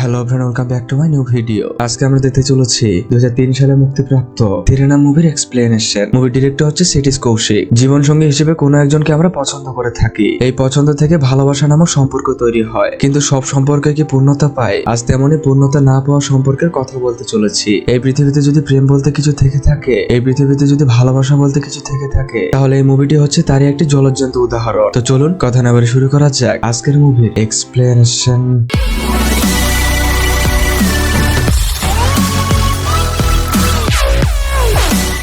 Hello everyone, welcome back to my new video. আজকে আমরা দেখতে চলেছি 2003 সালে মুক্তিপ্রাপ্ত তেরে মুভির এক্সপ্লেনেশন। মুভির ডিরেক্টর হচ্ছে সিটিস কৌশিক। জীবন সঙ্গী হিসেবে কোনো একজনকে আমরা পছন্দ করে থাকি। এই পছন্দ থেকে ভালোবাসা নামক সম্পর্ক তৈরি হয়, কিন্তু সব সম্পর্কে কি পূর্ণতা পায়? আজ তেমনই পূর্ণতা না পাওয়া সম্পর্কের কথা বলতে চলেছি। এই পৃথিবীতে যদি প্রেম বলতে কিছু থেকে থাকে, এই পৃথিবীতে যদি ভালোবাসা বলতে কিছু থেকে থাকে, তাহলে এই মুভিটি হচ্ছে তারই একটি জ্বলজ্জন্ত উদাহরণ। তো চলুন কথা না বলে শুরু করা যাক আজকের মুভির এক্সপ্লেনেশন।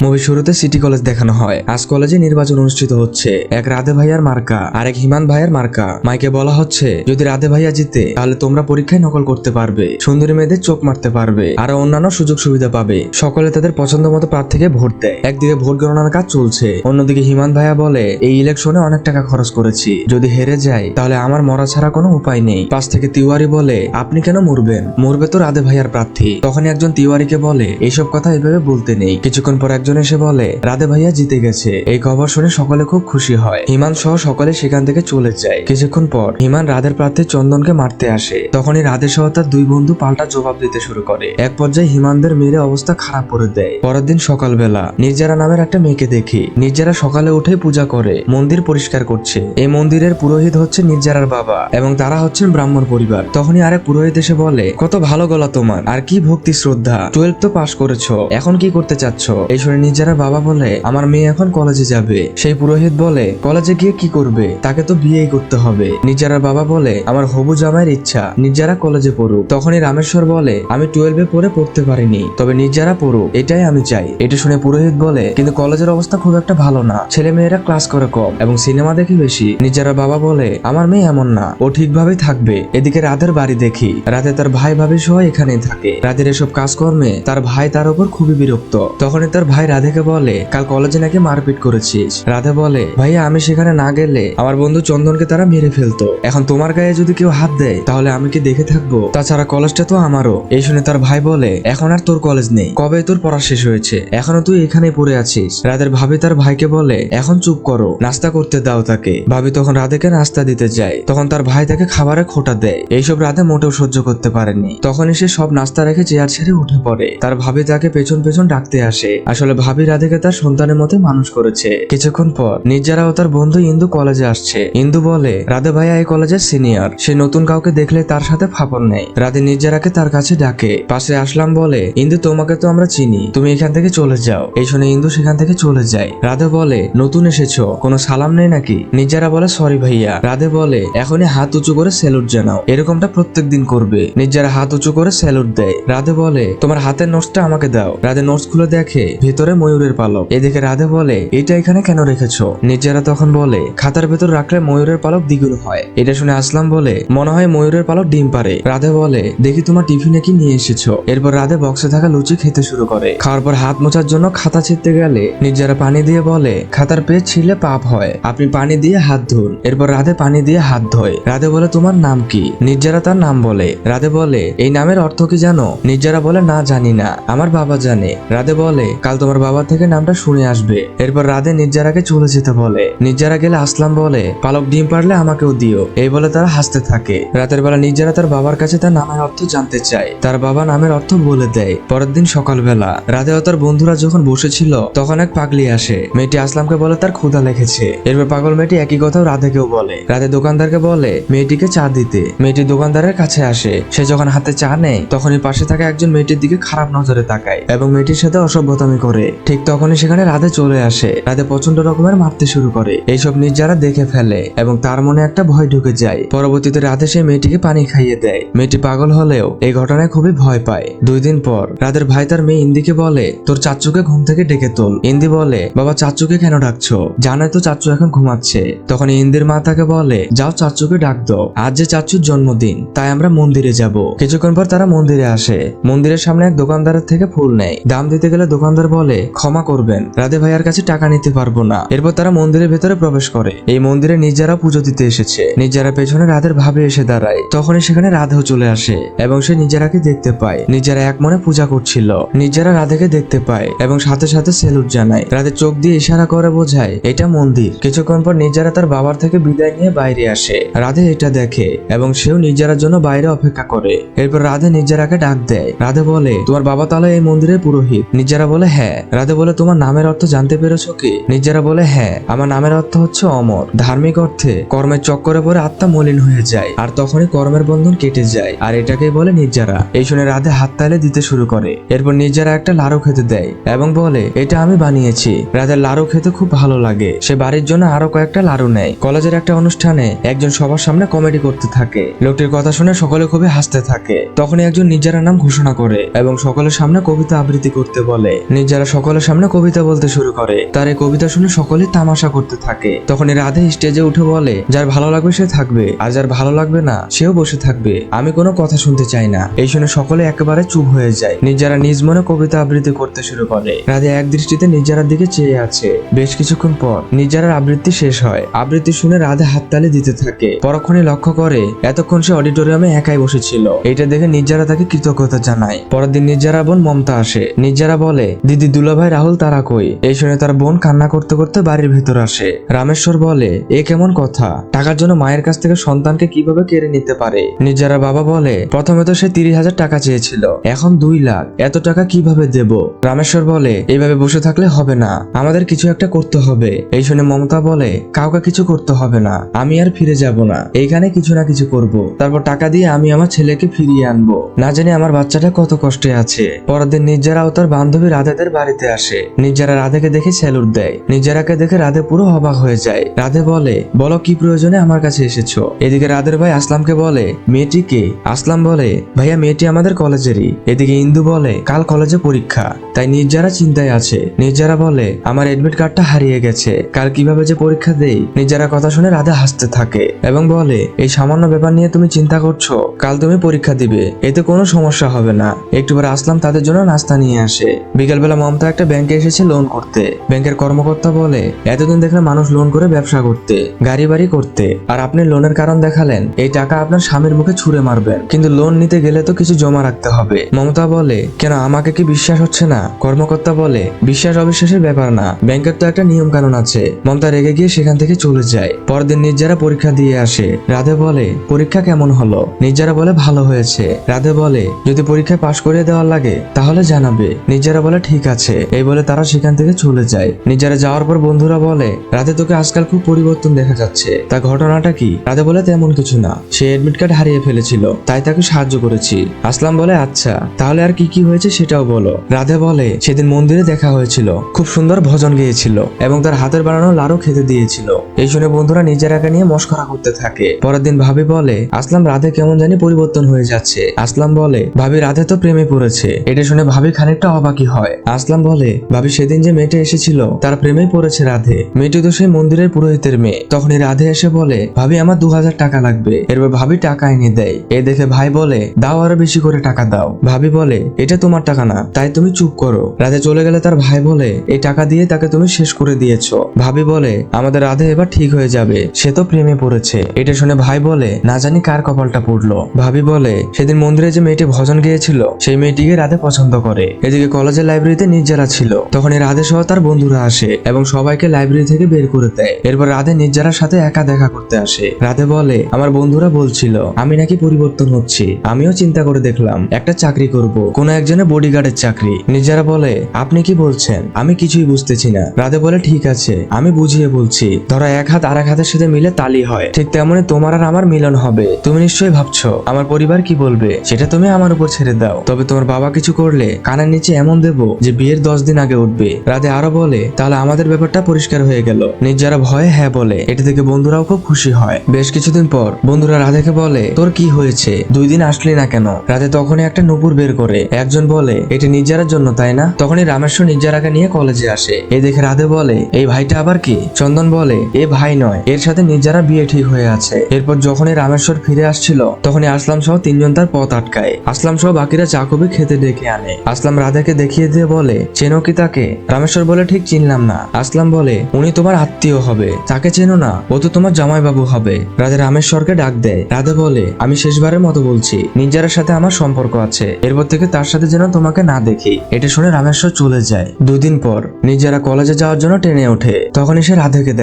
মুভির শুরুতে সিটি কলেজ দেখানো হয়। আজ কলেজে নির্বাচন অনুষ্ঠিত হচ্ছে। এক রাধে ভাইয়ার মার্কা আর এক হিমান ভাইয়ার মার্কা। মাইকে বলা হচ্ছে, যদি রাধে ভাইয়া জিতে তাহলে তোমরা পরীক্ষায় নকল করতে পারবে, সুন্দরী মেয়েদের চোখ মারতে পারবে, আরো অন্যান্য সুযোগ সুবিধা পাবে। সকলে তাদের পছন্দ মতো প্রার্থীকে ভোট দেয়। একদিকে ভোট গণনার কাজ চলছে, অন্যদিকে হিমান ভাইয়া বলে, এই ইলেকশনে অনেক টাকা খরচ করেছি, যদি হেরে যাই তাহলে আমার মরা ছাড়া কোনো উপায় নেই। পাশ থেকে তিওয়ারি বলে, আপনি কেন মরবেন? মরবে তো রাধে ভাইয়ার প্রার্থী। তখনই একজন তিওয়ারিকে বলে, এইসব কথা এভাবে বলতে নেই। কিছুক্ষণ পর একজন এসে বলে, রাধে ভাইয়া জিতে গেছে। এই খবর শুনে সকলে খুব খুশি হয়। হিমান সহ সকলে সেখান থেকে চলে যায়। কিছুক্ষণ পর হিমান রাধের প্রার্থী চন্দনকে মারতে আসে। তখনই রাধে সহ তার দুই বন্ধু পাল্টা জবাব দিতে শুরু করে। এক পর্যায়ে হিমানদের মেরে অবস্থা খারাপ করে দেয়। পরের দিন সকালবেলা নির্জারা নামের একটা মেয়েকে দেখি। নির্জারা সকালে উঠে পূজা করে, মন্দির পরিষ্কার করছে। এই মন্দিরের পুরোহিত হচ্ছে নির্জারার বাবা এবং তারা হচ্ছেন ব্রাহ্মণ পরিবার। তখনই আরেক পুরোহিত এসে বলে, কত ভালো গলা তোমার, আর কি ভক্তি শ্রদ্ধা, 12 তো পাশ করেছো, এখন কি করতে চাচ্ছ? এই শুনে নির্জারার বাবা বলে, আমার মেয়ে এখন কলেজে যাবে। সেই পুরোহিত বলে, কলেজে গিয়ে কি করবে? তাকে তো বিয়েই করতে হবে। নির্জারার বাবা বলে, আমার হবু জামাইয়ের ইচ্ছা নির্জারা কলেজে পড়ুক। তখনই রামেশ্বর বলে, আমি 12 পড়ে পড়তে পারিনি, তবে নির্জারা পড়ুক, এটাই আমি চাই। এটা শুনে পুরোহিত বলে, কিন্তু কলেজের অবস্থা খুব একটা ভালো না, ছেলে মেয়েরা ক্লাস করে কম এবং সিনেমা দেখে বেশি। নির্জারার বাবা বলে, আমার মেয়ে এমন না, ও ঠিকভাবেই থাকবে। এদিকে রাধের বাড়ি দেখি, রাধে তার ভাই ভাবি সহ এখানেই থাকে। রাধের এসব কাজকর্মে তার ভাই তার উপর খুবই বিরক্ত। তখনই তার ভাই রাধেকে বলে, কাল কলেজে নাকি মারপিট করেছিস। রাধে বলে, ভাইয়া আমি সেখানে না গেলে আমার বন্ধু চন্দনকে তারা মেরে ফেলতো। এখন তোমার গায়ে যদি কেউ হাত দেয় তাহলে আমি কি দেখে থাকবো? তাছাড়া কলেজটা তো আমারও। এই শুনে তার ভাই বলে, এখন আর তোর কলেজ নেই, কবে তোর পড়া শেষ হয়েছে, এখনো তুই এখানে পড়ে আছিস। রাধের ভাবি তার ভাইকে বলে, এখন চুপ করো, নাস্তা করতে দাও তাকে। ভাবি তখন রাধেকে নাস্তা দিতে যায়। তখন তার ভাই তাকে খাবারে খোঁটা দেয়। এইসব রাধে মোটেও সহ্য করতে পারেনি। তখনই সে সব নাস্তা রেখে চেয়ার ছেড়ে উঠে পড়ে। তার ভাবি তাকে পেছন পেছন ডাকতে আসে। আসলে ভাবি রাধেকে তার সন্তানের মতো মানুষ করেছে। কিছুক্ষণ পর নির্জারা ও তার বন্ধু ইন্দু কলেজে আসছে। ইন্দু বলে, রাধে ভাইয়া এই কলেজের সিনিয়র, সে নতুন কাউকে দেখলে তার সাথে ফাপড় নেয়। রাধে নির্জারাকে তার কাছে ডাকে। পাশে আসলাম বলে, ইন্দু তোমাকে তো আমরা চিনি, তুমি এখান থেকে চলে যাও। এই শুনে ইন্দু সেখান থেকে চলে যায়। রাধে বলে, নতুন এসেছো, কোনো সালাম নেই নাকি? নির্জারা বলে, সরি ভাইয়া। রাধে বলে, এখনই হাত উঁচু করে স্যালুট জানাও, এরকমটা প্রত্যেকদিন করবে। নির্জারা হাত উঁচু করে স্যালুট দেয়। রাধে বলে, তোমার হাতের নোটসটা আমাকে দাও। রাধে নোটস খুলে দেখে ভেতরে ময়ূরের পালক। এদিকে রাধে বলে, এটা এখানে কেন রেখেছো? নির্জারা তখন বলে, খাতার ভেতর রাখলে ময়ূরের পালক দ্বিগুণ হয়। এটা শুনে আসলাম বলে, মনে হয় ময়ূরের পালক ডিম পারে। রাধে বলে, দেখি তোমার টিফিনে কি নিয়ে এসেছো। এরপর রাধে বক্সে থাকা লুচি খেতে শুরু করে। খাওয়ার পর হাত মোছার জন্য খাতা ছিঁড়তে গেলে নির্জারা পানি দিয়ে বলে, খাতার পেজ ছিঁড়লে পাপ হয়, আপনি পানি দিয়ে হাত ধুন। এরপর রাধে পানি দিয়ে হাত ধোয়। রাধে বলে, তোমার নাম কি? নির্জারা তার নাম বলে। রাধে বলে, এই নামের অর্থ কি জানো? নির্জারা বলে, না জানি না, আমার বাবা জানে। রাধে বলে, কাল তোমার বাবা থেকে নামটা শুনে আসবে। এরপর রাধে নির্জারাকে চলে যেতে বলে। নির্জারা গেলে আসলাম বলে, পালক ডিম পারলে আমাকেও দিও। এই বলে তারা হাসতে থাকে। রাতের বেলা নির্জারা তার বাবার কাছে তার নামের অর্থ জানতে চায়। তার বাবা নামের অর্থ বলে দেয়। পরের দিন সকালবেলা রাধে ও তার বন্ধুরা যখন বসেছিল তখন এক পাগলি আসে। মেয়েটি আসলামকে বলে তার ক্ষুধা লেগেছে। এরপর পাগল মেয়েটি একই কথাও রাধেকেও বলে। রাধে দোকানদারকে বলে মেয়েটিকে চা দিতে। মেয়েটি দোকানদারের কাছে আসে। সে যখন হাতে চা নেয় তখনই পাশে থাকা একজন মেয়েটির দিকে খারাপ নজরে তাকায় এবং মেয়েটির সাথে অসভ্যতামি করে। ঠিক তখনই সেখানে রাধে চলে আসে। রাধে প্রচন্ড রকমের মারতে শুরু করে। এইসব নির্জারা দেখে ফেলে এবং তার মনে একটা ভয় ঢুকে যায়। পরবর্তীতে রাধে সেই মেয়েটিকে পানি খাইয়ে দেয়। মেয়েটি পাগল হলেও এই ঘটনায় খুবই ভয় পায়। 2 দিন পর রাধের ভাই তার মেয়ে ইন্দিকে বলে, তোর চাচুকে ঘুম থেকে ডেকে তোল। ইন্দি বলে, বাবা চাচুকে কেন ডাকছো? জানে তো চাচু এখন ঘুমাচ্ছে। তখন ইন্দির মা তাকে বলে, যাও চাচুকে ডাক দাও, আজ যে চাচুর জন্মদিন, তাই আমরা মন্দিরে যাব। কিছুক্ষণ পর তারা মন্দিরে আসে। মন্দিরের সামনে এক দোকানদারের থেকে ফুল নেয়। দাম দিতে গেলে দোকানদার বলে, বলে ক্ষমা করবেন, রাধে ভাইয়ার কাছে টাকা নিতে পারবো না। এরপর তারা মন্দিরের ভেতরে প্রবেশ করে। এই মন্দিরে নির্জারা পুজো দিতে এসেছে। নির্জারা পেছনে রাধের ভাবে এসে দাঁড়ায়। তখনই সেখানে রাধেও চলে আসে এবং সে নির্জারাকে দেখতে পায়। নির্জারা এক মনে পূজা করছিল। নির্জারা রাধেকে দেখতে পায় এবং সাথে সাথে সেলুট জানায়। রাধে চোখ দিয়ে ইশারা করে বোঝায় এটা মন্দির। কিছুক্ষণ পর নির্জারা তার বাবার থেকে বিদায় নিয়ে বাইরে আসে। রাধে এটা দেখে এবং সেও নির্জারার জন্য বাইরে অপেক্ষা করে। এরপর রাধে নির্জারাকে ডাক দেয়। রাধে বলে তোমার বাবা তাহলে এই মন্দিরের পুরোহিত? নির্জারা বলে হ্যাঁ। রাধে বলে তোমার নামের অর্থ জানতে পেরেছো কি? নির্জারা বলে হ্যাঁ, আমার নামের অর্থ হচ্ছে অমর। ধার্মিক অর্থে কর্মের চক্করে পরে আত্মা মলিন হয়ে যায় আর তখনই কর্মের বন্ধন কেটে যায়, আর এটাকেই বলে নির্জারা। এই শুনে রাধে হাত তালে দিতে শুরু করে। এরপর নির্জারা একটা লাড়ু খেতে দেয় এবং বলে এটা আমি বানিয়েছি। রাধের লাড়ু খেতে খুব ভালো লাগে। সে বাড়ির জন্য আরো কয়েকটা লাড়ু নেয়। কলেজের একটা অনুষ্ঠানে একজন সবার সামনে কমেডি করতে থাকে। লোকটির কথা শুনে সকলে খুবই হাসতে থাকে। তখনই একজন নির্জারার নাম ঘোষণা করে এবং সকলের সামনে কবিতা আবৃত্তি করতে বলে। নির্জারা সকলের সামনে কবিতা বলতে শুরু করে। তার এই কবিতা শুনে সকলেই তামাশা করতে থাকে। তখনই রাধে স্টেজে উঠে বলে যার ভালো লাগবে সে থাকবে আর যার ভালো লাগবে না সেও বসে থাকবে, আমি কোনো কথা শুনতে চাই না। এই শুনে সকলে একেবারে চুপ হয়ে যায়। নির্জারা নিজ মনে কবিতা আবৃত্তি করতে শুরু করে। রাধে এক দৃষ্টিতে নির্জারার দিকে চেয়ে আছে। বেশ কিছুক্ষণ পর নির্জারার আবৃত্তি শেষ হয়। আবৃত্তি শুনে রাধে হাততালি দিতে থাকে। পরক্ষণে লক্ষ্য করে এতক্ষণ সে অডিটোরিয়ামে একাই বসেছিল। এটা দেখে নির্জারা তাকে কৃতজ্ঞতা জানায়। পরের দিন নির্জারা বোন মমতা আসে। নির্জারা বলে দিদি দুলাভাই রাহুল তারা কই? এই শুনে তার বোন কান্না করতে করতে বাড়ির ভিতর আসে। রামেশ্বর বলে এ কেমন কথা, টাকার জন্য মায়ের কাছ থেকে সন্তানকে কিভাবে কেড়ে নিতে পারে? নির্জারা বাবা বলে প্রথমে তো সে 30,000 টাকা চেয়েছিল, এখন 2 লাখ, এত টাকা কিভাবে দেব? রামেশ্বর বলে এইভাবে বসে থাকলে হবে না, আমাদের কিছু একটা করতে হবে। এই শুনে মমতা বলে কাউকে কিছু করতে হবে না, আমি আর ফিরে যাব না, এইখানে কিছু না কিছু করব, তারপর টাকা দিয়ে আমি আমার ছেলেকে ফিরিয়ে আনবো, না জানি আমার বাচ্চাটা কত কষ্টে আছে। পরের দিন নির্জারা ও তার বান্ধবী রাধেদের বাড়িতে আসে। নির্জারা রাধেকে দেখে স্যালুট দেয়। নির্জারাকে দেখে রাধে পুরো অবাক হয়ে যায়। রাধে বলে বলো কি প্রয়োজনে আমার কাছে এসেছো? এদিকে রাধের ভাই আসলামকে বলে মেয়েটি কে? আসলাম বলে ভাইয়া মেয়েটি আমাদের কলেজেরই। এদিকে ইন্দু বলে কাল কলেজে পরীক্ষা, তাই নির্জারা চিন্তায় আছে। নির্জারা বলে আমার এডমিট কার্ডটা হারিয়ে গেছে, কাল কিভাবে যে পরীক্ষা দেই। নির্জারা কথা শুনে রাধে হাসতে থাকে এবং বলে এই সামান্য ব্যাপার নিয়ে তুমি চিন্তা করছো, কাল তুমি পরীক্ষা দিবে, এতে কোনো সমস্যা হবে না। একটু পরে আসলাম তাদের জন্য নাস্তা নিয়ে আসে। বিকেলবেলা মমতা একটা ব্যাংকে এসেছে লোন করতে। ব্যাংকের কর্মকর্তা বলে এতদিন দেখলাম মানুষ লোন করে ব্যবসা করতে, গাড়ি বাড়ি করতে, আর আপনি লোনের কারণ দেখালেন এই টাকা আপনার স্বামীর মুখে ছুঁড়ে মারবেন, কিন্তু লোন নিতে গেলে তো কিছু জমা রাখতে হবে। মমতা বলে কেন আমাকে কি বিশ্বাস হচ্ছে না? কর্মকর্তা বলে বিশ্বাস অবিশ্বাসের ব্যাপার না, ব্যাংকের তো একটা নিয়ম কানুন আছে। মমতা রেগে গিয়ে সেখান থেকে চলে যায়। পরদিন নির্জারা পরীক্ষা দিয়ে আসে। রাধে বলে পরীক্ষা কেমন হলো? নির্জারা বলে ভালো হয়েছে। রাধে বলে যদি পরীক্ষায় পাশ করিয়ে দেওয়ার লাগে তাহলে জানাবে। নির্জারা বলে ঠিক আছে। এই বলে তারা সেখান থেকে চলে যায়। নির্জারা যাওয়ার পর বন্ধুরা বলে রাধে তোকে আজকাল খুব পরিবর্তন দেখা যাচ্ছে, তা ঘটনাটা কি? রাধে বলে তেমন কিছু না, সে এডমিট কার্ড হারিয়ে ফেলেছিল, তাই তাকে সাহায্য করেছি। আসলাম বলে আচ্ছা তাহলে আর কি কি হয়েছে সেটাও বলো। রাধে বলে সেদিন মন্দিরে দেখা হয়েছিল, খুব সুন্দর ভজন গেয়েছিল এবং তার হাতের বানানো লাড়ু খেতে দিয়েছিল। এই শুনে বন্ধুরা নিজেরাকে নিয়ে মস্করা করতে থাকে। পরের দিন ভাবি বলে আসলাম রাধে কেমন জানি পরিবর্তন হয়ে যাচ্ছে। আসলাম বলে ভাবি রাধে তো প্রেমে পড়েছে। এটা শুনে ভাবি খানিকটা অবাকই হয়। আসলাম বলে ভাবি সেদিন যে মেয়েটা এসেছিল তার প্রেমেই পড়েছে রাধে, মেয়েটি তো সেই মন্দিরের পুরোহিতের মেয়ে। তখনই রাধে এসে বলে ভাবি আমার 2000 টাকা লাগবে। এরপর ভাবি টাকা এনে দেয়। এ দেখে ভাই বলে দাও আরো বেশি করে টাকা দাও। ভাবি বলে এটা তোমার টাকা না, তাই তুমি চুপ করো। রাধে চলে গেলে তার ভাই বলে এই টাকা দিয়ে তাকে তুমি শেষ করে দিয়েছো। ভাবি বলে আমাদের রাধে এবার ঠিক হয়ে যাবে, সে তো প্রেমে পড়েছে। এটা শুনে ভাই বলে না জানি কার কপালটা পড়লো। ভাবি বলে সেদিন মন্দিরে যে মেয়েটি ভজন গেয়েছিল সেই মেয়েটিকে রাধে পছন্দ করে। এদিকে কলেজের লাইব্রেরিতে নির্জারা ছিল। তখন রাধে সহ তার বন্ধুরা আসে এবং সবাইকে লাইব্রেরি থেকে বের করে দেয়। এরপর রাধে নির্জারার সাথে একা দেখা করতে আসে। রাধে বলে আমার বন্ধুরা বলছিল আমি নাকি পরিবর্তন হচ্ছি, আমিও চিন্তা করে দেখলাম একটা চাকরি করব, কোন একজনের বডিগার্ডের চাকরি। নির্জারা বলে আপনি কি বলছেন? আমি কিছুই বুঝতেছি না। রাধে বলে ঠিক আছে আমি বুঝিয়ে বলছি, ধরো এক হাত আর এক হাতের সাথে মিলে তালি হয়, ঠিক তেমনি তোমার আর আমার মিলন হবে। তুমি নিশ্চয়ই ভাবছো আমার পরিবার কি বলবে, সেটা তুমি আমার উপর ছেড়ে দাও। তবে তোমার বাবা কিছু করলে কানের নিচে এমন দেবো যে বিয়ের 10 দিন আগে উঠবে। রাধে আরো বলে তাহলে আমাদের ব্যাপারটা পরিষ্কার হয়ে গেল। নির্জারা ভয়ে হ্যাঁ বলে। এটা থেকে বন্ধুরাও খুব খুশি হয়। বেশ কিছুদিন পর বন্ধুরা রাধেকে বলে তোর কি হয়েছে, 2 দিন আসলি না কেন? রাধে তখনই একটা নুপুর বের করে। একজন বলে এটা নির্জারার জন্য তাই না? তখনই রামেশ্বর নির্জারাকে নিয়ে কলেজে আসে। এ দেখে রাধে বলে এই ভাইটা আবার কি? চন্দন বলে এ ভাই নয়, এর সাথে নির্জারা বিয়ে ঠিক হয়ে আছে। এরপর যখনই রামেশ্বর ফিরে আসছিল তখনই আসলাম সহ 3 জন তার পথ আটকায়। আসলাম সহ বাকিরা চা কফি খেতে ডেকে আনে। আসলাম রাধেকে দেখিয়ে দিয়ে বলে চেনো কি তাকে? রামেশ্বর বলে ঠিক চিনলাম না। আসলাম বলে উনি তোমার আত্মীয় হবে, তাকে চেনো না? ও তো তোমার জামাইবাবু হবে। রাধে রামেশ্বরকে ডাক দেয়। রাধে বলে আমি শেষবারের মতো বলছি, নির্জারের সাথে আমার সম্পর্ক আছে, এরপর থেকে তার সাথে যেন তোমাকে না দেখি। এটা শুনে রামেশ্বর চলে যায়। দুদিন পর নির্জারা কলেজে যাওয়ার জন্য ট্রেনে ওঠে। তখনই সে রাধেকে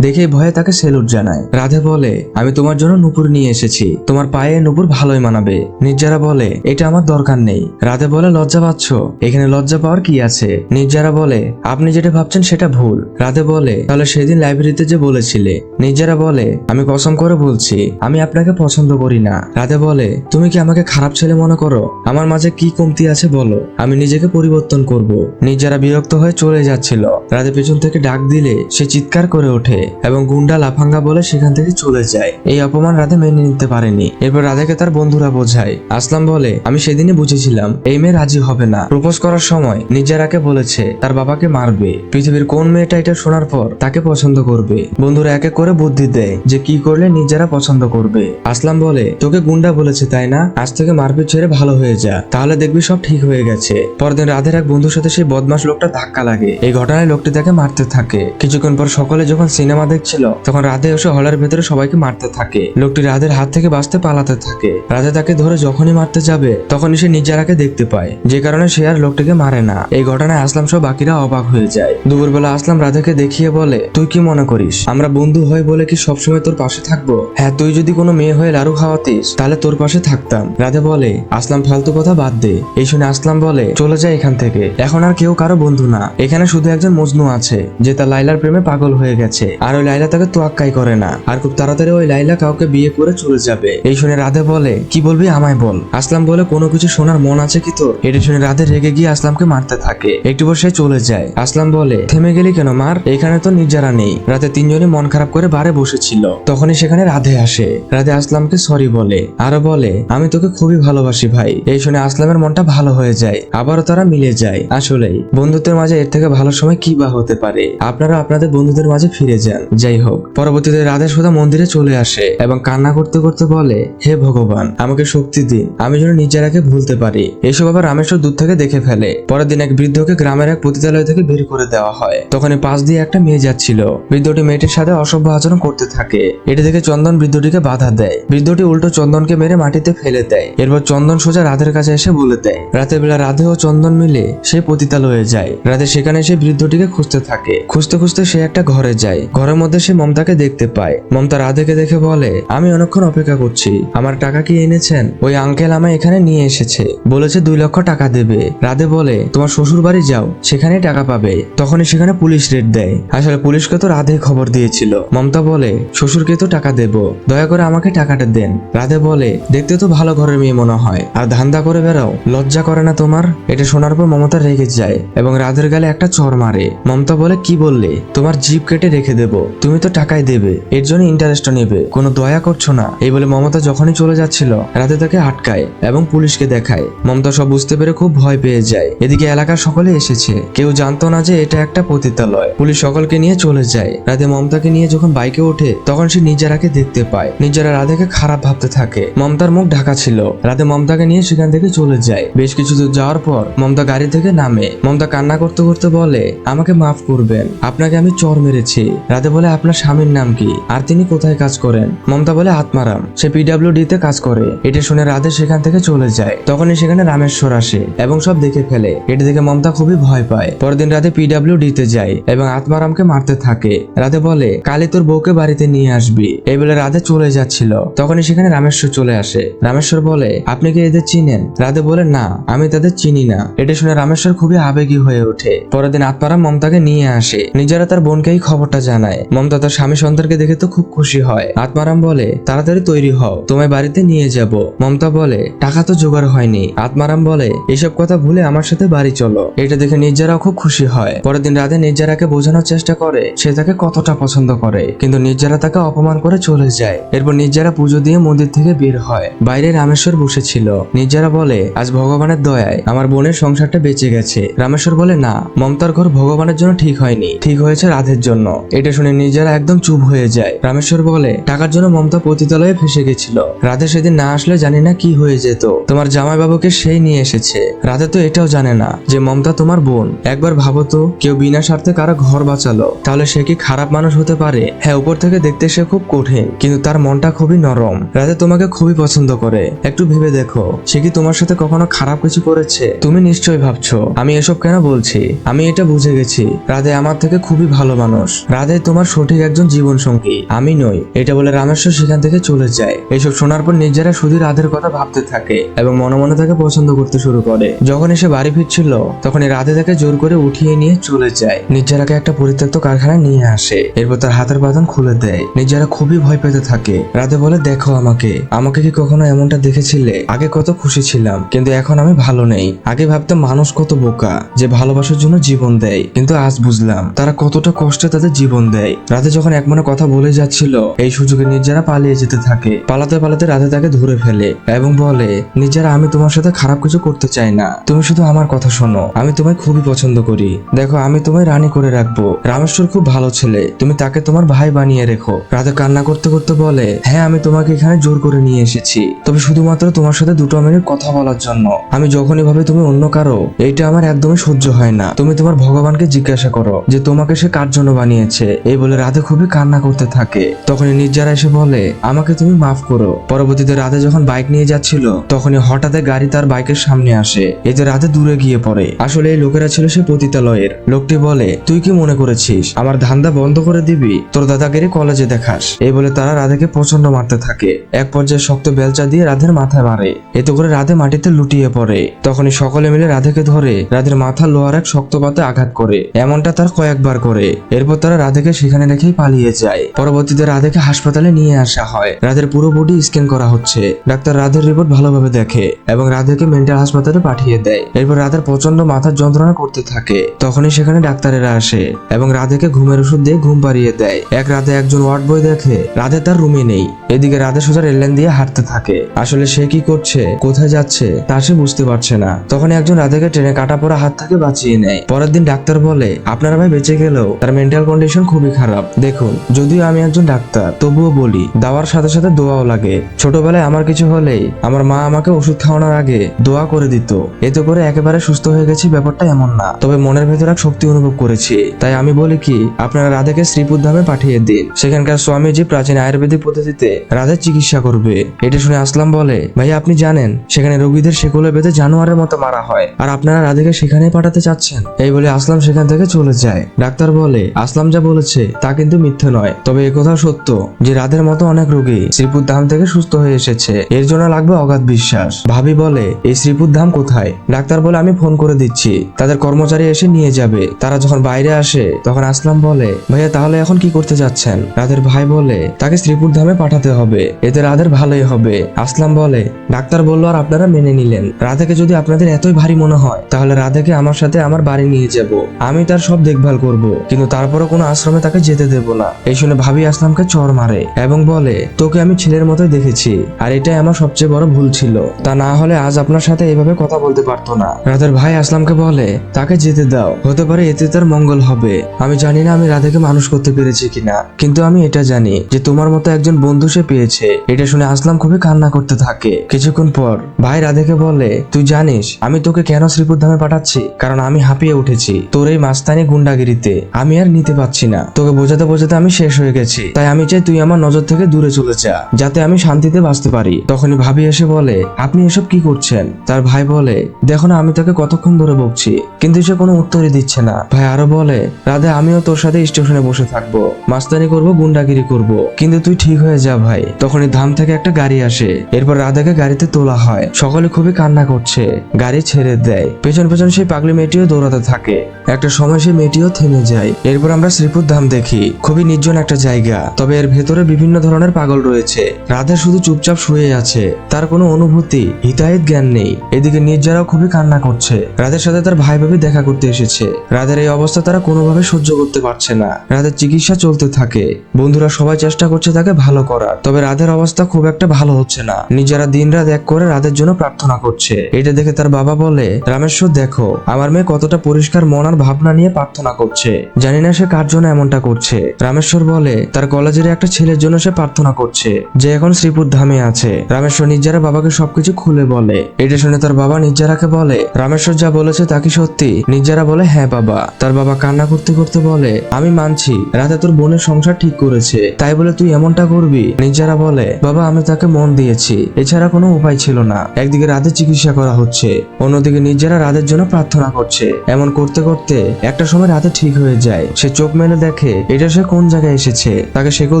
দেখে ভয়ে তাকে সেলুট জানায়। রাধে বলে আমি তোমার জন্য নুপুর নিয়ে এসেছি, তোমার পায়ে নুপুর ভালোই মানাবে। নির্জারা বলে এটা আমার দরকার নেই। রাধে বলে লজ্জা পাচ্ছ? এখানে লজ্জা পাওয়ার কি আছে? নির্জারা বলে আপনি যেটা ভাবছেন সেটা ভুল। রাধে বলে তাহলে সেদিন লাইব্রেরিতে যে বলেছিলে। নির্জারা বলে আমি কসম করে বলছি আমি আপনাকে পছন্দ করি না। রাধে বলে তুমি কি আমাকে খারাপ ছেলে মনে করো? আমার মাঝে কি কমতি আছে বলো, আমি নিজেকে পরিবর্তন করব। নির্জারা বিরক্ত হয়ে চলে যাচ্ছিল। রাধে পেছন থেকে ডাক দিলে সে চিৎকার করে ওঠে এবং গুন্ডা লাফাঙ্গা বলে সেখান থেকে চলে যায়। এই অপমান রাধে মেনে নিতে পারেনি। এরপর রাধেকে তার বন্ধুরা বোঝায়। আসলাম বলে আমি সেদিনই বুঝেছিলাম এই মেয়ে রাজি হবে না। প্রপোজ করার সময় নির্জারাকে বলেছে তার বাবাকে মারবে। পৃথিবীর কোন মেয়েটা এটা শোনার পর তাকে পছন্দ করবে? বন্ধুরা এক এক করে বুদ্ধি দেয় যে কি করলে নির্জারা পছন্দ করবে। আসলাম বলে তোকে গুন্ডা বলেছে তাই না? আজ থেকে মারপিট ছেড়ে ভালো হয়ে যা, তাহলে দেখবি সব ঠিক হয়ে গেছে। পরদিন রাধের এক বন্ধুর সাথে সেই বদমাশ লোকটা ধাক্কা লাগে। এই ঘটনায় লোকটি তাকে মারতে থাকে। কিছুক্ষণ পর সকলে যখন সিনেমা দেখছিল তখন রাধে এসে হলের ভেতরে সবাইকে মারতে থাকে। লোকটি রাধের হাত থেকে বাঁচতে পালাতে থাকে। রাধে তাকে ধরে যখনই মারতে যাবে তখনই সে নির্জারাকে দেখতে পায়, যে কারণে সে আর লোকটিকে মারে না। এই ঘটনায় আসলাম সহ বাকিরা অবাক হয়ে যায়। দুপুরবেলা আসলাম রাধেকে দেখিয়ে বলে তুই কি মনে করিস আমরা বন্ধু হই বলে কি সবসময় তোর পাশে থাকবো? হ্যাঁ, তুই যদি কোনো মেয়ে হয়ে লাড়ু খাওয়াতিস তাহলে তোর পাশে থাকতাম। রাধে বলে আসলাম ফালতু কথা বাদ দে। এই শুনে আসলাম বলে চলে যায় এখান থেকে, এখন আর কেউ কারো বন্ধু না। এখানে শুধু একজন মজনু আছে যে তার লাইলার প্রেমে পাগল হয়ে গেছে, আর ওই লাইলা তাকে তোয়াক্কাই করে না, আর খুব তাড়াতাড়ি ওই লাইলা কাউকে বিয়ে করে চলে যাবে। এই শুনে রাধে বলে কি বলবি আমায় বল। আসলাম বলে কোনো কিছু শোনার মন আছে কি তোর? এটা শুনে রাধে রেগে গিয়ে আসলামকে মারতে থাকে। একটু পর সে চলে যায়। আসলাম বলে থেমে গেলি কেন মার, এখানে তো নির্জারা নেই। রাতে তিনজনই মন খারাপ করে বারে বসেছিল। তখনই সেখানে রাধে আসে। রাধে আসলামকে সরি বলে, আরো বলে আমি তোকে খুবই ভালোবাসি ভাই। এই শুনে আসলামের মনটা ভালো হয়ে যায়, আবারও তারা মিলে যায়। আসলেই বন্ধুত্বের মাঝে এর থেকে ভালো সময় কি বা হতে পারে। আপনারা আপনাদের বন্ধুদের মাঝে ফিরে যান। যাই হোক, পরবর্তীতে রাধে সোজা মন্দিরে চলে আসে এবং কান্না করতে করতে বলে হে ভগবান আমাকে শক্তি দিন, আমি যেন নির্জারাকে ভুলতে পারি। এসব আবার রামেশ্বর দূর থেকে দেখে ফেলে। পরের দিন এক বৃদ্ধকে গ্রামের এক পতিতালয় থেকে বের করে দেওয়া হয়। তখনই পাশ দিয়ে একটা মেয়ে যাচ্ছিল। বৃদ্ধটি মেয়েটির সাথে অসভ্য আচরণ করতে থাকে। এটি দেখে চন্দন বৃদ্ধটিকে বাধা দেয়। বৃদ্ধটি উল্টো চন্দনকে মেরে মাটিতে ফেলে দেয়। এরপর চন্দন সোজা রাধের কাছে এসে বলে দেয়। রাতের বেলা রাধে ও চন্দন মিলে সে পতিতালয়ে যায়। রাধে সেখানে সে বৃদ্ধটিকে খুঁজতে থাকে। খুঁজতে খুঁজতে সে একটা ঘরে যায়। ঘরের মধ্যে সে মমতাকে দেখতে পায়। মমতা রাধেকে দেখে বলে আমি অনেকক্ষণ অপেক্ষা করছি, আমার টাকা কি এনেছেন? ওই আঙ্কেল আমায় এখানে নিয়ে এসেছে, বলেছে 2 লক্ষ টাকা দেবে। রাধে বলে তোমার শ্বশুর বাড়ি যাও, সেখানে টাকা পাবে। তখনই সেখানে পুলিশ রেড দেয়। আসলে পুলিশকে তো রাধে খবর দিয়েছিল। মমতা বলে শ্বশুরকে তো টাকা দেব, দয়া করে আমাকে টাকাটা দেন। রাধে বলে দেখতে তো ভালো ঘরের মেয়ে মনে হয়, আর ধান্দা করে বেড়াও, লজ্জা করে না তোমার? এটা শোনার পর মমতা রেগে যায় এবং রাধের গালে একটা চড় মারে। মমতা বলে কি বললে? তোমার জিভ কেটে রেখে দেব, তুমি তো টাকাই দেবে, এর জন্য ইন্টারেস্টও নেবে, কোনো দয়া করছো না। এই বলে মমতা যখনই চলে যাচ্ছিল রাধে তাকে আটকায় এবং পুলিশকে দেখায়। মমতা সব বুঝতে পেরে খুব ভয় পেয়ে যায়। এদিকে এলাকার সকলে এসেছে, কেউ জানতো না যে এটা একটা পতিতালয়। পুলিশ সকলকে নিয়ে চলে যায়। রাধে মমতাকে নিয়ে যখন বাইকে ওঠে তখন সে নির্জারাকে দেখতে পায়। নির্জারা রাধেকে খারাপ ভাবতে থাকে। মমতার মুখ ঢাকা ছিল। রাধে মমতাকে নিয়ে সেখান থেকে চলে যায়। বেশ কিছু দূর যাওয়ার পর মমতা গাড়ি থেকে নামে। মমতা কান্না করতে করতে বলে আমাকে মাফ করবেন, আপনাকে আমি চর মেরেছি। রাধে বলে আপনার স্বামীর নাম কি আর তিনি কোথায় কাজ করেন? মমতা বলে আত্মারাম, সে PWD তে কাজ করে। এটা শুনে রাধে সেখান থেকে চলে যায়। তখনই সেখানে রামেশ্বর আসে এবং সব দেখে ফেলে। এটা দেখে মমতা খুবই ভয় পায়। পরদিন রাধে PWD তে যায় এবং আত্মারামকে মারতে থাকে। রাধে বলে কালই তোর বউকে বাড়িতে নিয়ে আসবি। এই বলে রাধে চলে যাচ্ছিল। তখনই সেখানে রামেশ্বর চলে আসে। রামেশ্বর বলে আপনি কি এদের চিনেন? রাধে বলে না, আমি তাদের চিনি না। এটা শুনে রামেশ্বর খুবই আবেগী হয়ে ওঠে। পরের দিন আত্মারাম মমতাকে নিয়ে আসে। নিজেরা তার বোনকেই খবরটা জানায়। মমতা তার স্বামী সন্তানকে দেখে তো খুব খুশি হয়। আত্মারাম বলে তাড়াতাড়ি তৈরি হও, তোমায় বাড়িতে নিয়ে যাব। মমতা বলে টাকা তো জোগাড় হয়নি। আত্মারাম বলে এসব কথা ভুলে আমার সাথে বাড়ি চলো। এটা দেখে নির্জারাও খুব খুশি হয়। পরের দিন রাধে নির্জারাকে বোঝানোর চেষ্টা করে সে তাকে কতটা পছন্দ করে, কিন্তু নির্জারা তাকে অপমান করে চলে যায়। এরপর নির্জারা পুজো দিয়ে মন্দির থেকে বের হয়। বাইরে রামেশ্বর বসেছিল। নির্জারা বলে আজ ভগবানের দয়ায় আমার বোনের সংসারটা বেঁচে গেছে। রামেশ্বর বলে না, মমতার ঘর ভগবানের জন্য ঠিক হয়নি, ঠিক হয়েছে রাধের জন্য। এটা শুনে নির্জারা একদম চুপ হয়ে যায়। রামেশ্বর বলে টাকার জন্য মমতা পতিতালয়ে ফেসে গেছিল, রাধে সেদিন না আসলে জানি না কি হয়ে যেত। তোমার জামাইবাবুকে সেই নিয়ে এসেছে। রাধে তো এটাও জানে না যে মমতা তোমার বোন। একবার ভাবো তো, কেউ বিনা স্বার্থে কারো ঘর বাঁচালো, তাহলে সে কি খারাপ মানুষ হতে পারে? হ্যাঁ, উপর থেকে দেখতে সে খুব কঠিন, কিন্তু তার মনটা খুবই নরম। রাধে তোমাকে খুবই পছন্দ করে। একটু ভেবে দেখো, সে কি তোমার সাথে কখনো খারাপ কিছু করেছে? তুমি নিশ্চয়ই ভাবছো আমি এসব কেন বলছি। আমি এটা বুঝে গেছি, রাধে আমার থেকে খুবই ভালো মানুষ। রাধে তোমার সঠিক একজন জীবন সঙ্গী, আমি নই। এটা বলে রামেশ্বর সেখান থেকে চলে যায়। এসব শোনার পর নির্জারা শুধু রাধের কথা ভাবতে থাকে এবং মনে মনে তাকে পছন্দ করতে শুরু করে। যখন এসে বাড়ি ফিরছিল তখন রাধে তাকে জোর করে উঠিয়ে নিয়ে চলে যায়। নির্জারাকে একটা পরিত্যক্ত কারখানায় নিয়ে আসে। এরপর তার হাতের বাঁধন খুলে দেয়। নির্জারা খুবই ভয় পেতে থাকে। রাধে বলে, দেখো আমাকে আমাকে কি কখনো এমনটা দেখেছিলে? আগে কত খুশি ছিলাম, কিন্তু এখন আমি ভালো নেই। আগে ভাবতাম মানুষ কত বোকা যে ভালোবাসার জন্য জীবন দেয়, কিন্তু আজ বুঝলাম তারা কতটা কষ্টে তাদের জীবন দেয়। রাধে যখন এক মনে কথা বলে যাচ্ছিল, এই সুযোগে নির্জারা পালিয়ে যেতে থাকে। পালাতে পালাতে রাধে তাকে ধরে ফেলে এবং বলে, নির্জারা আমি তোমার সাথে খারাপ কিছু করতে চাই না, তুমি শুধু আমার কথা শোনো। আমি তোমায় খুবই পছন্দ করি। দেখো, আমি তোমায় রানী করে রাখবো। রামেশ্বর খুব ভালো ছেলে, তুমি তাকে তোমার ভাই বানিয়ে রেখো। রাধে কান্না করতে করতে বলে, হ্যাঁ আমি তোমাকে এখানে জোর করে নিয়ে এসেছি, তবে শুধুমাত্র তোমার সাথে 2 মিনিট কথা বলার জন্য। আমি যখনই ভাবে তুমি অন্য কারো, এইটা আমার একদমই সহ্য হয় না। তুমি তোমার ভগবানকে জিজ্ঞাসা করো যে তোমাকে সে কার জন্য বানিয়েছে। এই বলে রাধে খুবই কান্না করতে থাকে। তখনই নির্জারা এসে বলে, আমাকে তুমি মাফ করো। পরবর্তীতে রাধে যখন বাইক নিয়ে যাচ্ছিল তখনই হঠাৎ গাড়ি তার বাইকের সামনে আসে। এতে রাধে দূরে গিয়ে পড়ে। আসলে এই লোকেরা ছিল সে পতিতালয়ের। লোকটি বলে, তুই কি মনে করেছিস আমার ধান্দা বন্ধ করে দিবি? তোর দাদাগিরি কলেজে দেখাস। এই বলে তারা রাধেকে প্রচন্ড মারতে থাকে। এক পর্যায়ে শক্ত বেলচা দিয়ে রাধের মাথায় মারে। এতে করে রাধে মাটিতে লুটিয়ে পড়ে। তখনই সকলে মিলে রাধেকে ধরে রাধের মাথা লোহার এক শক্ত পাতে আঘাত করে। এমনটা তার কয়েকবার করে। এরপর তারা রাধেকে সেখানে রেখেই পালিয়ে যায়। পরবর্তীতে রাধেকে হাসপাতালে নিয়ে আসা হয়। রাধের পুরো বডি স্ক্যান করা হচ্ছে। ডাক্তার রাধের রিপোর্ট ভালোভাবে দেখে এবং রাধেকে মেন্টাল হাসপাতালে পাঠিয়ে দেয়। এরপর রাধের প্রচন্ড মাথার যন্ত্রণা করতে থাকে। তখনই সেখানে ডাক্তারেরা আসে এবং রাধেকে ঘুমের ওষুধ দিয়ে ঘুম পাড়িয়ে দেয়। এক রাতে একজন ওয়ার্ড বয় দেখে রাধে তার রুমে নেই। এদিকে রাধে সোজা রেললাইন দিয়ে হাঁটতে থাকে। আসলে সে কি করছে, কোথায় যাচ্ছে তা সে বুঝতে পারছে না। তখন একজন রাধেকে ট্রেনে কাটা পড়া হাত থেকে বাঁচিয়ে নেয়। পরের দিন ডাক্তার বলে, আপনার ভাই বেঁচে গেলেও তার মেন্টাল কন্ডিশন খুবই খারাপ। দেখুন, যদিও আমি একজন ডাক্তার তবুও বলি, দাওয়ার সাথে সাথে দোয়াও লাগে। ছোটবেলায় আমার কিছু হলেই আমার মা আমাকে ওষুধ খাওয়ানোর আগে দোয়া করে দিত। এতে করে একেবারে সুস্থ হয়ে গেছি ব্যাপারটা এমন না, তবে মনের ভেতরে এক শক্তি অনুভব করেছি। তাই আমি বলি কি, আপনারা রাধেকে শ্রীপুর ধামে পাঠিয়ে দিন। সেখানকার স্বামীজি প্রাচীন আয়ুর্বেদিক পদ্ধতিতে রাধের চিকিৎসা করবে। এটা শুনে আসলাম বলে, ভাই আপনি জানেন সেখানে রোগীদের শেকলে বেঁধে জানোয়ারের মতো মারা হয়, আর আপনারা রাধেকে সেখানে পাঠাতে চাচ্ছেন? এই বলে আসলাম সেখান থেকে চলে যায়। ডাক্তার বলে, আসলাম যা বলেছে তা কিন্তু মিথ্যে নয়, তবে একথা সত্য যে রাধের মতো অনেক রোগী শ্রীপুর ধাম থেকে সুস্থ হয়ে এসেছে। এর জন্য লাগবে অগাধ বিশ্বাস। ভাবি বলে, এই শ্রীপুর ধাম কোথায়? ডাক্তার বলে, আমি ফোন করে দিচ্ছি, তাদের কর্মচারী এসে নিয়ে যাবে। তারা যখন বাইরে আসে তখন আসলাম বলে, ভাইয়া তাহলে এখন কি করতে যাচ্ছেন? রাধের ভাই বলে, তাকে শ্রীপুর ধামে পাঠাতে হবে, এতে রাধের ভালোই হবে। আসলাম বলে, ডাক্তার বললো আর আপনারা মেনে নিলেন। রাধেকে যদি আপনাদের এতই ভারী মনে হয় তাহলে রাধেকে আমার সাথে আমার বাড়ি নিয়ে যাব, আমি তার সব দেখভাল করব, কিন্তু তারপরও কোনো আশ্রমে তাকে যেতে দেব না। এই শুনে ভাবি আসলামকে চড় মারে এবং বলে, তোকে আমি ছেলের মতোই দেখেছি, আর এটাই আমার সবচেয়ে বড় ভুল ছিল। তা না হলে আজ আপনার সাথে এভাবে কথা বলতে পারতো না। রাধের ভাই আসলামকে বলে, তাকে যেতে দাও, হতে পারে এতে তার মঙ্গল হবে। আমি জানি না আমি রাধেকে মানুষ করতে পেরেছি কিনা, কিন্তু আমি এটা জানি যে তোমার মতো একজন বন্ধু সে পেয়েছে। এটা শুনে আসলাম খুবই কান্না করতে থাকে। কিছুক্ষণ পর ভাই রাধেকে বলে, তুই জানিস আমি তোকে কেন শ্রীপুর ধামে পাঠাচ্ছি? কারণ আমি হাঁপিয়ে উঠেছি তোর এই মাস্তানি গুন্ডাগিরিতে। আমি আর নিতে পারছি না, তোকে বোঝাতে বোঝাতে আমি শেষ হয়ে গেছি। তাই আমি চাই তুই আমার নজর থেকে দূরে চলে যা, যাতে আমি শান্তিতে বাঁচতে পারি। তখনই ভাবি এসে বলে, আপনি এসব কি করছেন? তার ভাই বলে, দেখো না আমি তাকে কতক্ষণ ধরে বকছি, কিন্তু সে কোনো উত্তরই দিচ্ছে না। ভাই আরো বলে, রাধে আমিও তোর সাথে স্টেশনে বসে থাকবো, মাস্তানি করবো, গুন্ডাগিরি করব, কিন্তু তুই ঠিক হয়ে যা ভাই। তখনই ধাম থেকে একটা গাড়ি আসে। এরপর রাধাকে গাড়িতে তোলা হয়। সকলে খুবই কান্না করছে। গাড়ি ছেড়ে দেয়। পেছন পেছন সেই পাগলি মেয়েটিও দৌড়াতে থাকে। একটা সময় সেই মেয়েটিও থেমে যায়। এরপর আমরা শ্রীপুর ধাম দেখি। খুবই নির্জন একটা জায়গা, তবে এর ভেতরে বিভিন্ন ধরনের পাগল রয়েছে। রাধা শুধু চুপচাপ শুয়ে আছে, তার কোনো অনুভূতি হিতাহিত জ্ঞান নেই। এদিকে নির্জারাও খুবই কান্না করছে। রাধের সাথে তার ভাই ভাবি দেখা করতে এসেছে। রাধের এই অবস্থা তারা কোনোভাবে সহ্য করতে পারছে না। রাধের চিকিৎসা চলতে থাকে। বন্ধুরা সবাই চেষ্টা করছে তাকে ভালো করার, তবে রাধের অবস্থা খুব একটা ভালো হচ্ছে না। নির্জারা দিনরাত এক করে রাধের জন্য প্রার্থনা করছে। এটা দেখে তার বাবা বলে, রামেশ্বর দেখো আমার মেয়ে কতটা পরিষ্কার মন আর ভাবনা নিয়ে প্রার্থনা করছে, জানি না সে কার জন্য এমনটা করছে। রামেশ্বর বলে, তার কলেজের একটা ছেলের জন্য সে প্রার্থনা করছে যে এখন শ্রীপুর ধামে আছে। রামেশ্বর নির্জারা বাবাকে সবকিছু খুলে বলে। এটা শুনে তার বাবা নির্জারাকে বলে, রামেশ্বর যা বলেছে তা কি সত্যি? নির্জারা বলে হ্যাঁ বাবা। তার বাবা কান্না করতে করতে বলে আমি মানছি রাতে তোর বোনের সংসার ঠিক করেছে, তাই বলে তুই এমনটা করবি? নির্জারা বলে বাবা আমি তাকে মন দিয়েছি, এছাড়া কোনো উপায় ছিল না। একদিকে রাধের চিকিৎসা করা হচ্ছে, অন্যদিকে নির্জারা রাধের জন্য প্রার্থনা করছে। এমন করতে করতে একটা সময় রাধে ঠিক হয়ে যায়। সে চোখ মেলে দেখে এটা সে কোন জায়গায় এসেছে। তাকে শিকল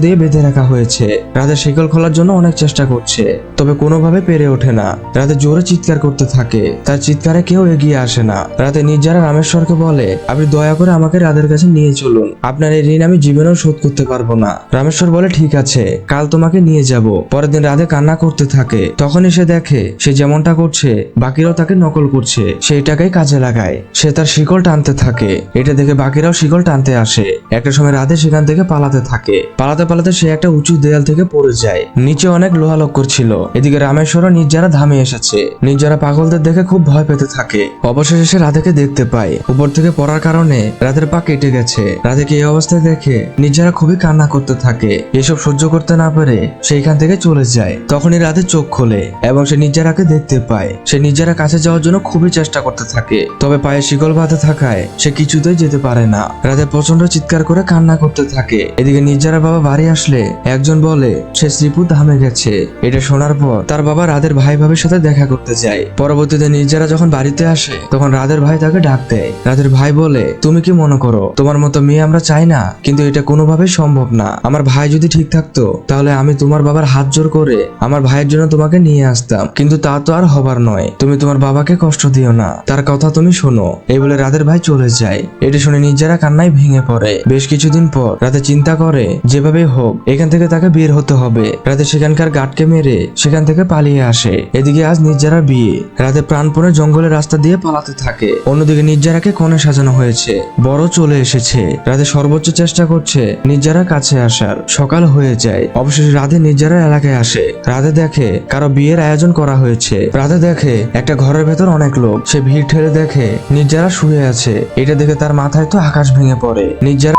দিয়ে বেঁধে রাখা হয়েছে। রাধে শিকল খোলার জন্য অনেক চেষ্টা করছে, তবে কোনোভাবে পেরে ওঠে না। রাধে জোরে চিৎকার করতে থাকে, তার চিৎকারে কেউ এগিয়ে আসে না। রাতে নির্জারা রামেশ্বরকে বলে আপনি দয়া করে আমাকে রাধের কাছে নিয়ে চলুন, আপনার এই ঋণ আমি জীবনেও শোধ করতে পারবো না। রামেশ্বর বলে ঠিক আছে, কাল তোমাকে নিয়ে যাব। পরের দিন রাধে কান্না করতে থাকে, তখনই সে দেখে সে যেমনটা করছে বাকিরাও তাকে নকল করছে। সেইটাকেই কাজে লাগায়, সে তার শিকল টানতে থাকে। এটা দেখে বাকিরাও শিকল টানতে আসে। একটা সময় রাধে সেখান থেকে পালাতে থাকে। পালাতে পালাতে সে একটা উঁচু দেয়াল থেকে পড়ে যায়। নিচে অনেক লোহা লক্কর ছিল। এদিকে রামেশ্বর ও নির্জারা ধামে এসেছে। নির্জারা পাগলদের দেখে খুব ভয় পেতে থাকে। অবশেষে সে রাধেকে দেখতে পায়। উপর থেকে পড়ার কারণে রাধের পা কেটে গেছে। রাধেকে এই অবস্থায় দেখে নির্জারা খুবই কান্না করতে থাকে। এসব সহ্য করতে না পেরে সেইখান থেকে চলে যায়। তখনই রাধে চোখ খোলে এবং সে নির্জারাকে দেখতে পায়। সে নির্জারা কাছে যাওয়ার জন্য খুবই চেষ্টা করতে থাকে, তবে পায়ে শিকল বাঁধা থাকায় সে কিছুতেই যেতে পারে না। রাধে প্রচন্ড চিৎকার করে কান্না করতে থাকে। এদিকে নির্জারা বাবা বাড়ি আসলে একজন বলে সে শ্রীপুর ধামে গেছে। এটা শোনার পর তার বাবা রাধের ভাই ভাবির সাথে দেখা করতে যায়। পরবর্তীতে নির্জারা যখন বাড়িতে আসে তখন রাধের ভাই তাকে ডাক দেয়। রাধের ভাই বলে তুমি কি মনে করো তোমার মতো মেয়ে আমরা চাই না, কিন্তু এটা কোনোভাবেই সম্ভব না। আমার ভাই যদি ঠিক থাকতো তাহলে আমি তোমার বাবার হাত জোর করে আমার ভাইয়ের জন্য তোমাকে নিয়ে আসতাম, কিন্তু তা তো আর হবার নয়। তুমি তোমার বাবাকে কষ্ট দিও না, তার কথা তুমি শোনো। এই বলে রাধের ভাই চলে যায়। এটি শুনে নির্জারা কান্নায় ভেঙে পড়ে। বেশ কিছুদিন পর রাধে চিন্তা করে যেভাবে হোক এখান থেকে তাকে বের হতে হবে। রাধে সেখানকার গার্ডকে মেরে সেখান থেকে পালিয়ে আসে। এদিকে আজ নির্জারার বিয়ে। রাধে প্রাণপণে জঙ্গলের রাস্তা দিয়ে পালাতে থাকে। অন্যদিকে নির্জারাকে কোণে সাজানো হয়েছে, বড় চলে এসেছে। রাধে সর্বোচ্চ চেষ্টা করছে নির্জারার কাছে আসার। সকাল হয়ে যায়। অবশেষে রাধে নির্জারার এলাকায় আসে। রাধে দেখে কারো বিয়ের আয়োজন করা হয়েছে। রাধে দেখে একটা ঘরের ভেতর অনেক লোক। সে ভিড় ঠেলে দেখে নির্জারা শুয়ে আছে। এটা দেখে তার মাথায় তো আকাশ ভেঙে পড়ে। নির্জারা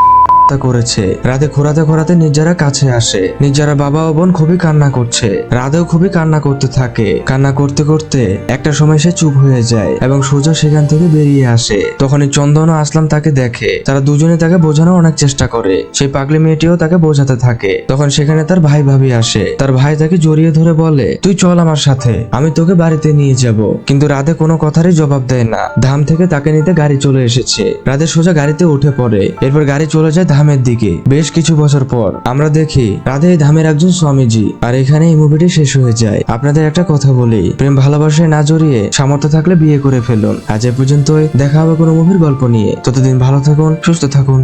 করেছে। রাধে ঘোরাতে ঘোরাতে নির্জারা কাছে আসে। নির্জারা বাবা ও বোন খুবই কান্না করছে। রাধেও খুবই কান্না করতে থাকে। কান্না করতে করতে একটা সময় সে চুপ হয়ে যায় এবং সোজা সেখান থেকে বেরিয়ে আসে। তখনই চন্দন ও আসলাম তাকে দেখে। তারা দুজনে তাকে বোঝানোর অনেক চেষ্টা করে। সেই পাগলি মেয়েটিও তাকে বোঝাতে থাকে। তখন সেখানে তার ভাই ভাবি আসে। তার ভাই তাকে জড়িয়ে ধরে বলে তুই চল আমার সাথে, আমি তোকে বাড়িতে নিয়ে যাব। কিন্তু রাধে কোনো কথারই জবাব দেয় না। ধাম থেকে তাকে নিতে গাড়ি চলে এসেছে। রাধে সোজা গাড়িতে উঠে পড়ে। এরপর গাড়ি চলে যায় ধামের দিকে। বেশ কিছু বছর পর আমরা দেখি রাধে এই ধামের একজন স্বামীজি। আর এখানে এই মুভিটি শেষ হয়ে যায়। আপনাদের একটা কথা বলি, প্রেম ভালোবাসায় না জড়িয়ে সামর্থ্য থাকলে বিয়ে করে ফেলুন। আজ এ পর্যন্তই, দেখা হবে কোনো মুভির গল্প নিয়ে। ততদিন ভালো থাকুন, সুস্থ থাকুন।